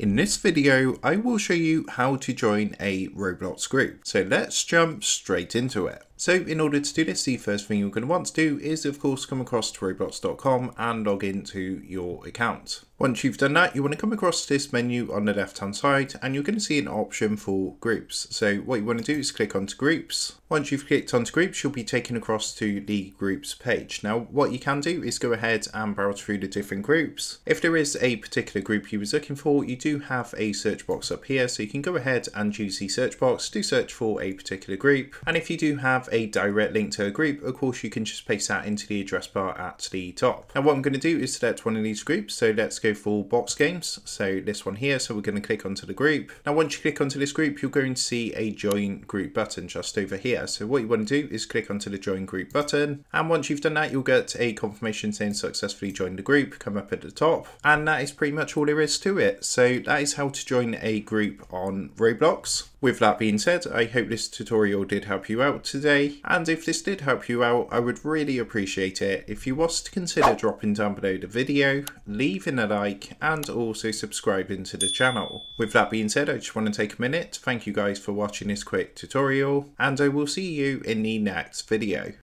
In this video, I will show you how to join a Roblox group. So let's jump straight into it. So in order to do this, the first thing you're going to want to do is of course come across to roblox.com and log into your account. Once you've done that, you want to come across this menu on the left hand side and you're going to see an option for groups. So what you want to do is click onto groups. Once you've clicked onto groups, you'll be taken across to the groups page. Now what you can do is go ahead and browse through the different groups. If there is a particular group you was looking for, you do have a search box up here, so you can go ahead and use the search box to search for a particular group. And if you do have a direct link to a group, of course you can just paste that into the address bar at the top. Now what I'm going to do is select one of these groups, so let's go for box games, so this one here. So we're going to click onto the group. Now once you click onto this group, you're going to see a join group button just over here. So what you want to do is click onto the join group button, and once you've done that, you'll get a confirmation saying successfully joined the group come up at the top, and that is pretty much all there is to it. So that is how to join a group on Roblox. With that being said, I hope this tutorial did help you out today, and if this did help you out, I would really appreciate it if you was to consider dropping down below the video, leaving a like, and also subscribing to the channel. With that being said, I just want to take a minute to thank you guys for watching this quick tutorial, and I will see you in the next video.